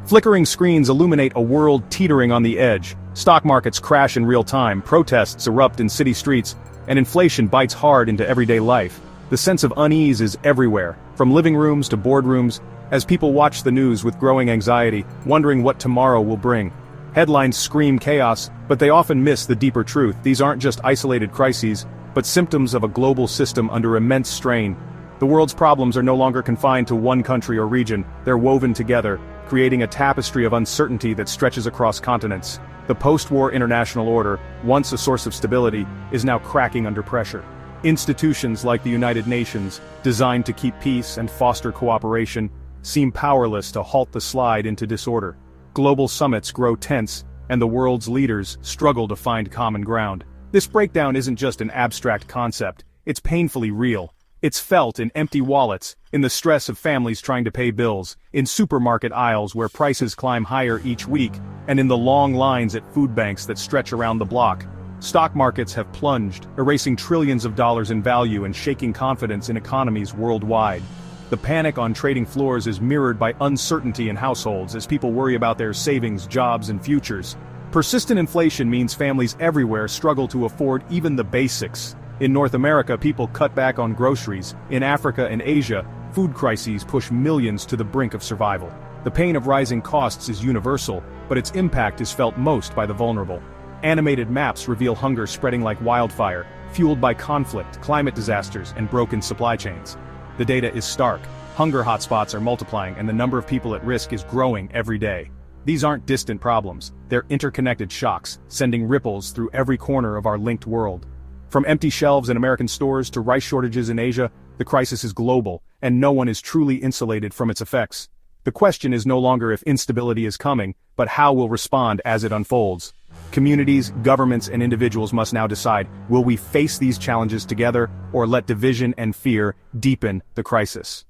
Flickering screens illuminate a world teetering on the edge. Stock markets crash in real time, protests erupt in city streets, and inflation bites hard into everyday life. The sense of unease is everywhere, from living rooms to boardrooms, as people watch the news with growing anxiety, wondering what tomorrow will bring. Headlines scream chaos, but they often miss the deeper truth. These aren't just isolated crises, but symptoms of a global system under immense strain. The world's problems are no longer confined to one country or region, they're woven together, creating a tapestry of uncertainty that stretches across continents. The post-war international order, once a source of stability, is now cracking under pressure. Institutions like the United Nations, designed to keep peace and foster cooperation, seem powerless to halt the slide into disorder. Global summits grow tense, and the world's leaders struggle to find common ground. This breakdown isn't just an abstract concept, it's painfully real. It's felt in empty wallets, in the stress of families trying to pay bills, in supermarket aisles where prices climb higher each week, and in the long lines at food banks that stretch around the block. Stock markets have plunged, erasing trillions of dollars in value and shaking confidence in economies worldwide. The panic on trading floors is mirrored by uncertainty in households as people worry about their savings, jobs, and futures. Persistent inflation means families everywhere struggle to afford even the basics. In North America, people cut back on groceries. In Africa and Asia, food crises push millions to the brink of survival. The pain of rising costs is universal, but its impact is felt most by the vulnerable. Animated maps reveal hunger spreading like wildfire, fueled by conflict, climate disasters, and broken supply chains. The data is stark. Hunger hotspots are multiplying, and the number of people at risk is growing every day. These aren't distant problems, they're interconnected shocks, sending ripples through every corner of our linked world. From empty shelves in American stores to rice shortages in Asia, the crisis is global, and no one is truly insulated from its effects. The question is no longer if instability is coming, but how we'll respond as it unfolds. Communities, governments, and individuals must now decide, will we face these challenges together, or let division and fear deepen the crisis?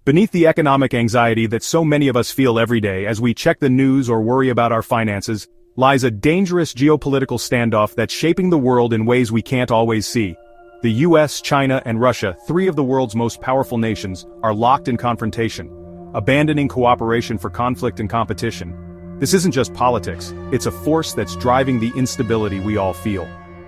Beneath the economic anxiety that so many of us feel every day as we check the news or worry about our finances, lies a dangerous geopolitical standoff that's shaping the world in ways we can't always see. The US, China, and Russia, three of the world's most powerful nations, are locked in confrontation, abandoning cooperation for conflict and competition. This isn't just politics, it's a force that's driving the instability we all feel.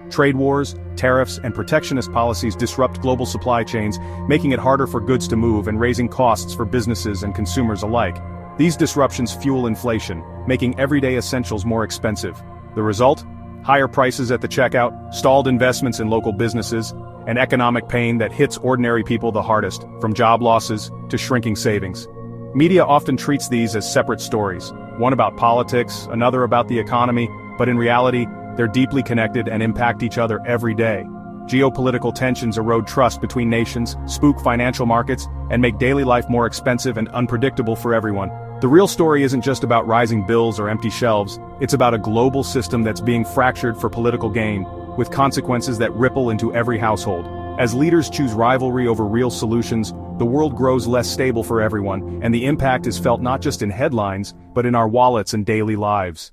Trade wars, tariffs, and protectionist policies disrupt global supply chains, making it harder for goods to move and raising costs for businesses and consumers alike. These disruptions fuel inflation, making everyday essentials more expensive. The result? Higher prices at the checkout, stalled investments in local businesses, and economic pain that hits ordinary people the hardest, from job losses to shrinking savings. Media often treats these as separate stories, one about politics, another about the economy, but in reality, they're deeply connected and impact each other every day. Geopolitical tensions erode trust between nations, spook financial markets, and make daily life more expensive and unpredictable for everyone. The real story isn't just about rising bills or empty shelves, it's about a global system that's being fractured for political gain, with consequences that ripple into every household. As leaders choose rivalry over real solutions, the world grows less stable for everyone, and the impact is felt not just in headlines, but in our wallets and daily lives.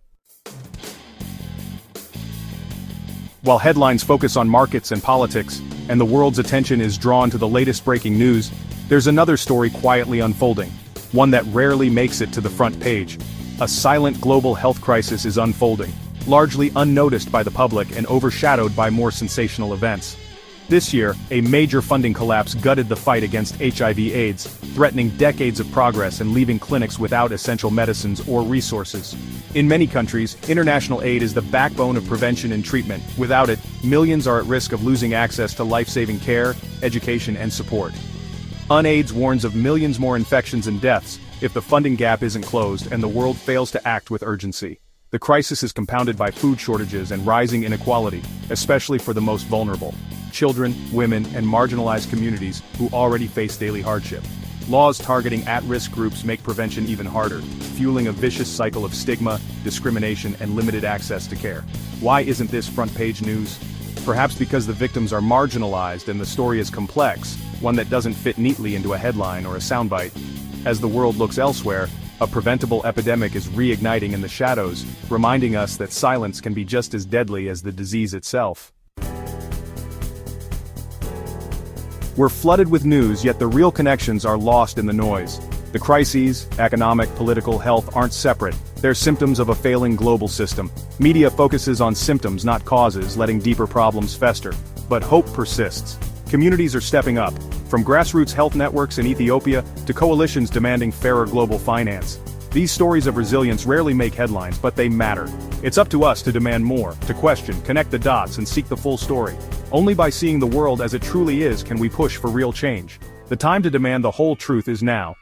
While headlines focus on markets and politics, and the world's attention is drawn to the latest breaking news, there's another story quietly unfolding, one that rarely makes it to the front page. A silent global health crisis is unfolding, largely unnoticed by the public and overshadowed by more sensational events. This year, a major funding collapse gutted the fight against HIV/AIDS, threatening decades of progress and leaving clinics without essential medicines or resources. In many countries, international aid is the backbone of prevention and treatment. Without it, millions are at risk of losing access to life-saving care, education, and support. UNAIDS warns of millions more infections and deaths if the funding gap isn't closed and the world fails to act with urgency. The crisis is compounded by food shortages and rising inequality, especially for the most vulnerable: children, women, and marginalized communities who already face daily hardship. Laws targeting at-risk groups make prevention even harder, fueling a vicious cycle of stigma, discrimination, and limited access to care. Why isn't this front-page news? Perhaps because the victims are marginalized and the story is complex, one that doesn't fit neatly into a headline or a soundbite. As the world looks elsewhere, a preventable epidemic is reigniting in the shadows, reminding us that silence can be just as deadly as the disease itself. We're flooded with news, yet the real connections are lost in the noise. The crises, economic, political, health, aren't separate. They're symptoms of a failing global system. Media focuses on symptoms, not causes, letting deeper problems fester. But hope persists. Communities are stepping up, from grassroots health networks in Ethiopia to coalitions demanding fairer global finance. These stories of resilience rarely make headlines, but they matter. It's up to us to demand more, to question, connect the dots, and seek the full story. Only by seeing the world as it truly is can we push for real change. The time to demand the whole truth is now.